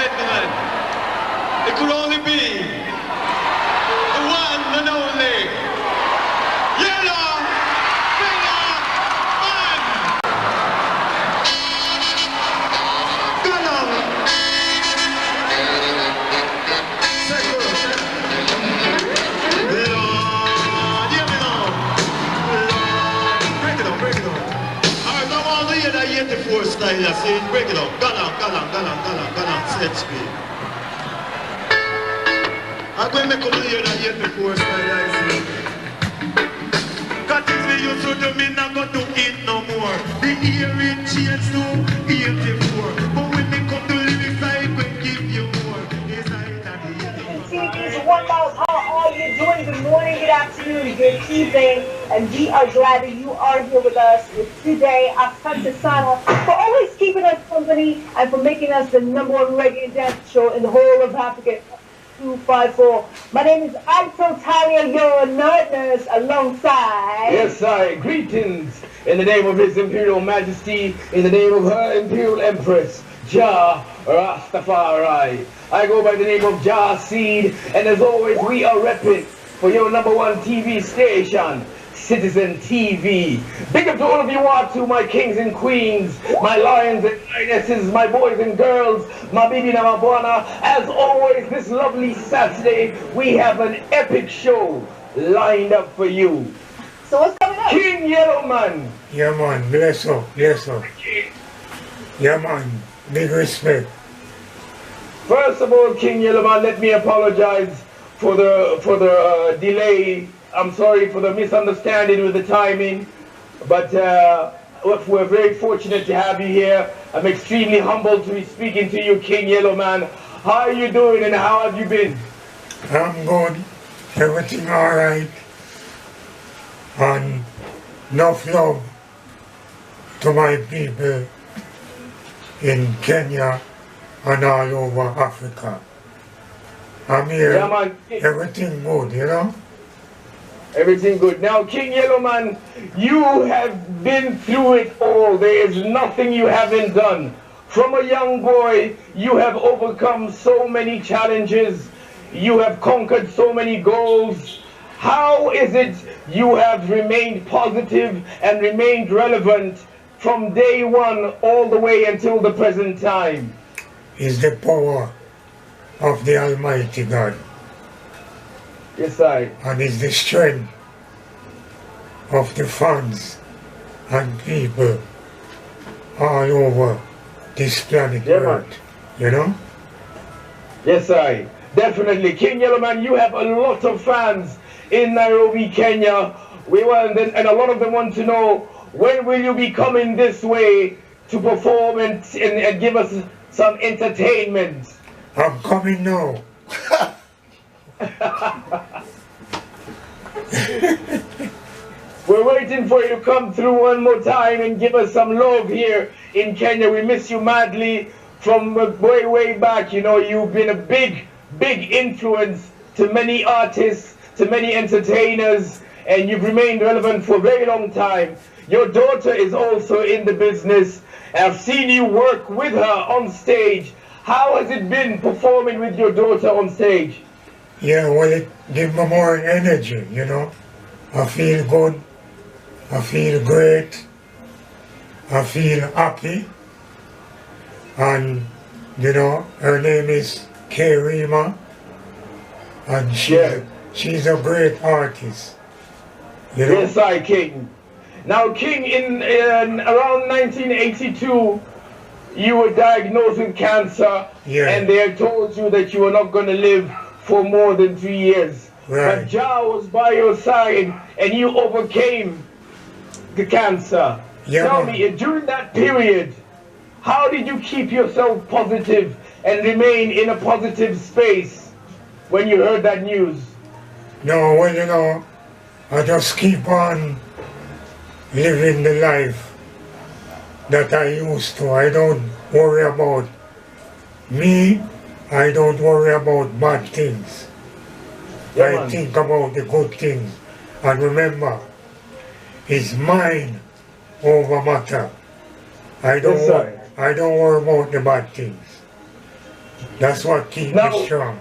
gentlemen, it could only be the one and only Yellowman. Come on. Lord, hear me now. Lord, break it up, break it up. All right, I want to hear that 84 style. I say, break it up. Go on, set speed. I'm going to make a hear that 84 style. I say. Cause things we used to do, me not going to eat no more. The hearing changed to 84. But when they come to lyrics, I will give you more. Yes, I TV's One Mouse, how are you doing? Good morning, good afternoon, good evening, and we are glad that you are here with us today. Asante Sana for always keeping us company and for making us the #1 reggae and dance show in the whole of Africa. 254. My name is Alto Talia, your nerdness, alongside. Yes, I. Greetings in the name of His Imperial Majesty, in the name of Her Imperial Empress, Jah Rastafari. I go by the name of Jah Seed, and as always, we are repping for your #1 TV station, Citizen TV. Big up to all of you out to my kings and queens, my lions and lionesses, my boys and girls, my baby and my buana. As always, this lovely Saturday, we have an epic show lined up for you. So what's coming up? King Yellowman. Yeah, man, bless up, bless up. Yeah, man, big respect. First of all, King Yellowman, let me apologize for the delay. I'm sorry for the misunderstanding with the timing, but we're very fortunate to have you here. I'm extremely humbled to be speaking to you, King Yellowman. How are you doing and how have you been? I'm good, everything alright, and enough love to my people in Kenya and all over Africa. I'm here, Yeah, man. everything good, you know? Everything good. Now, King Yellowman, you have been through it all. There is nothing you haven't done. From a young boy, you have overcome so many challenges. You have conquered so many goals. How is it you have remained positive and remained relevant from day one all the way until the present time? Is the power of the Almighty God. Yes, I. And it's the strength of the fans and people all over this planet Earth, you know? Yes, I. Definitely. King Yellowman, you have a lot of fans in Nairobi, Kenya. And a lot of them want to know, when will you be coming this way to perform and give us some entertainment? I'm coming now. We're waiting for you to come through one more time and give us some love here in Kenya. We miss you madly from way, way back. You know, you've been a big, big influence to many artists, to many entertainers, and you've remained relevant for a very long time. Your daughter is also in the business. I've seen you work with her on stage. How has it been performing with your daughter on stage? Yeah, well, it gives me more energy, you know. I feel good. I feel great. I feel happy. And, you know, her name is Karima. And she's a great artist. You know? Yes, I, King. Now, King, in around 1982, you were diagnosed with cancer, and they had told you that you were not going to live for more than 3 years. Right. But Jah was by your side, and you overcame the cancer. Yeah, Tell me, during that period, how did you keep yourself positive and remain in a positive space when you heard that news? No, well, you know, I just keep on living the life that I used to. I don't worry about me. I don't worry about bad things. I think about the good things. And remember, it's mind over matter. I don't worry about the bad things. That's what keeps me strong.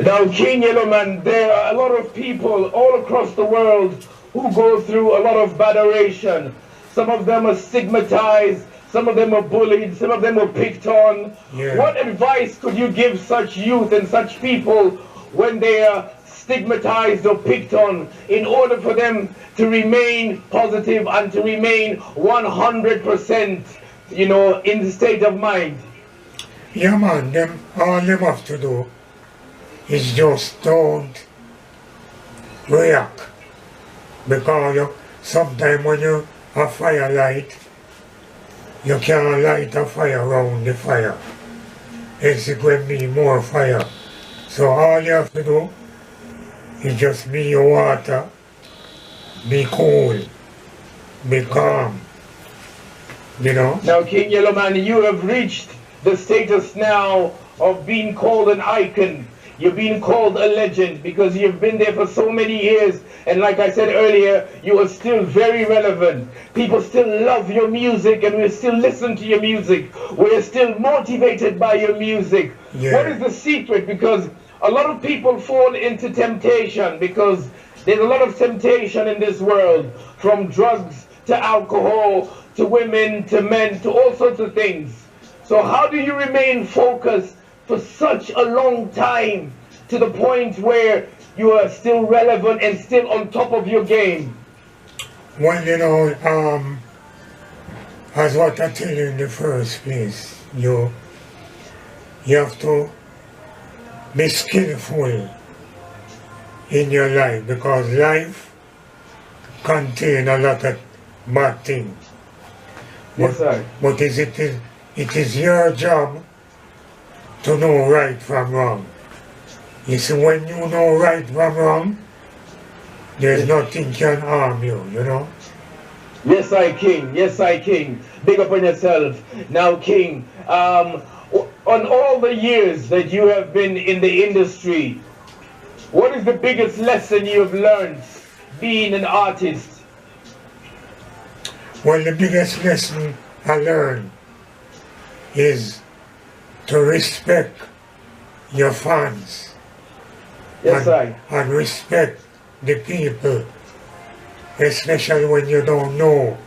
Now, King Yellowman, there are a lot of people all across the world who go through a lot of adoration. Some of them are stigmatized, some of them are bullied, some of them are picked on. Yeah. What advice could you give such youth and such people when they are stigmatized or picked on in order for them to remain positive and to remain 100%, you know, in the state of mind? Yeah, man, all them have to do is just don't react. Because sometimes when you have fire light, you can't light a fire around the fire. It's going to be more fire. So all you have to do is just be your water, be cool, be calm, you know? Now, King Yellowman, you have reached the status now of being called an icon. You're being called a legend because you've been there for so many years. And like I said earlier, you are still very relevant. People still love your music and we still listen to your music. We're still motivated by your music. Yeah. What is the secret? Because a lot of people fall into temptation because there's a lot of temptation in this world, from drugs to alcohol to women to men to all sorts of things. So how do you remain focused for such a long time to the point where you are still relevant and still on top of your game? Well, you know, as what I tell you in the first place, you have to be skillful in your life because life contains a lot of bad things. Yes, sir. But it is your job to know right from wrong. You see, when you know right from wrong, there's nothing can harm you, you know? Yes, I King. Yes, I King. Big up on yourself. Now, King, on all the years that you have been in the industry, what is the biggest lesson you have learned being an artist? Well, the biggest lesson I learned is to respect your fans. Yes, and respect the people, especially when you don't know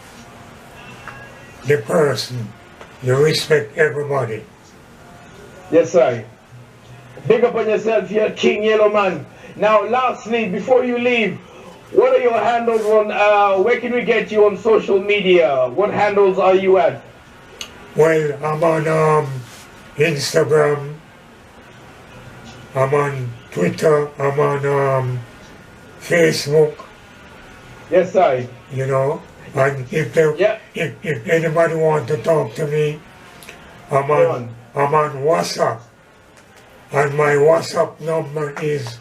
the person. You respect everybody. Yes, sir. Big up on yourself here, King Yellowman. Now, lastly, before you leave, what are your handles on, where can we get you on social media? What handles are you at? Well, I'm on Instagram, I'm on Twitter, I'm on Facebook. Yes, sir. You know, and if anybody want to talk to me, I'm on WhatsApp, and my WhatsApp number is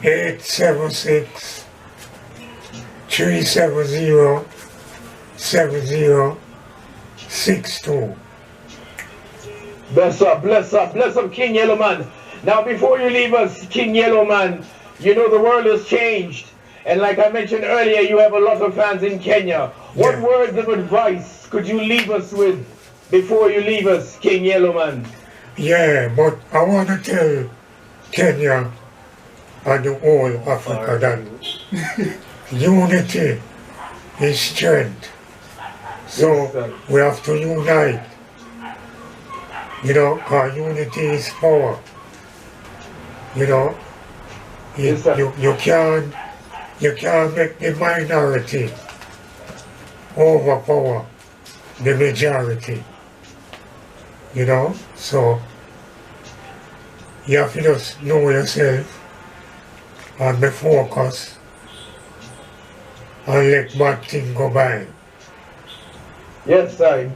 876 370 7062. Bless up, bless up, bless up, King Yellowman. Now, before you leave us, King Yellowman, you know the world has changed. And like I mentioned earlier, you have a lot of fans in Kenya. What words of advice could you leave us with before you leave us, King Yellowman? Yeah, but I want to tell Kenya and the whole Africa that unity is strength. So Yes, we have to unite. You know, because unity is power. You know, Yes, you can't make the minority overpower the majority. You know, so you have to just know yourself and be focused and let bad things go by. Yes, sir.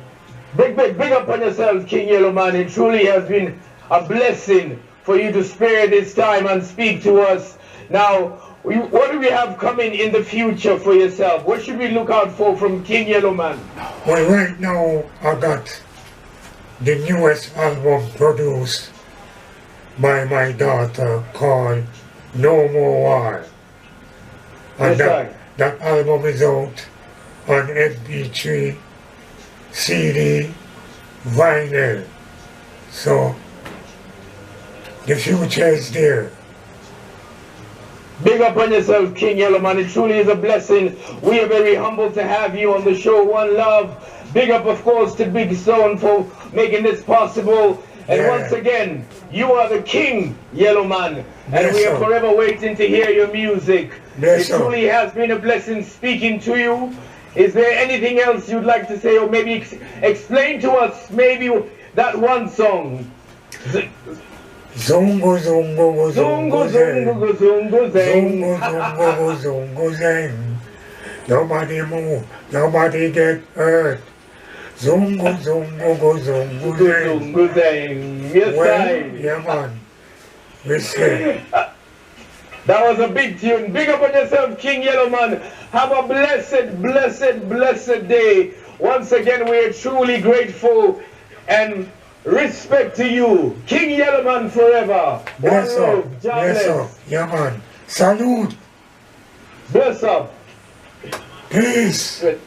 Big up on yourself, King Yellowman. It truly has been a blessing for you to spare this time and speak to us. Now, what do we have coming in the future for yourself? What should we look out for from King Yellowman? Well, right now I got the newest album produced by my daughter called No More War. And Yes, that album is out on MP3, CD, vinyl. So, the future is there. Big up on yourself, King Yellowman. It truly is a blessing. We are very humbled to have you on the show. One love. Big up, of course, to Big Stone for making this possible. And Yeah. once again, you are the King, Yellowman. And Yes, we are sir. forever waiting to hear your music. Yes, It sir. truly has been a blessing speaking to you. Is there anything else you'd like to say, or maybe explain to us maybe that one song? Zungo, zungo, Zungo, zungo, zeng. zungo, zungo, zeng. Zungo, zungo, zungo, zeng. Nobody move, nobody get hurt. Zungo, zungo, zungo, zeng. Zungo, zeng. Yes, Well, I. yeah, man. We say, That was a big tune. Big up on yourself, King Yellowman. Have a blessed, blessed, blessed day. Once again, we are truly grateful and respect to you. King Yellowman forever. bless One up, love. God bless bless. up. Yeah, man. Salute. Bless up. Peace. Good.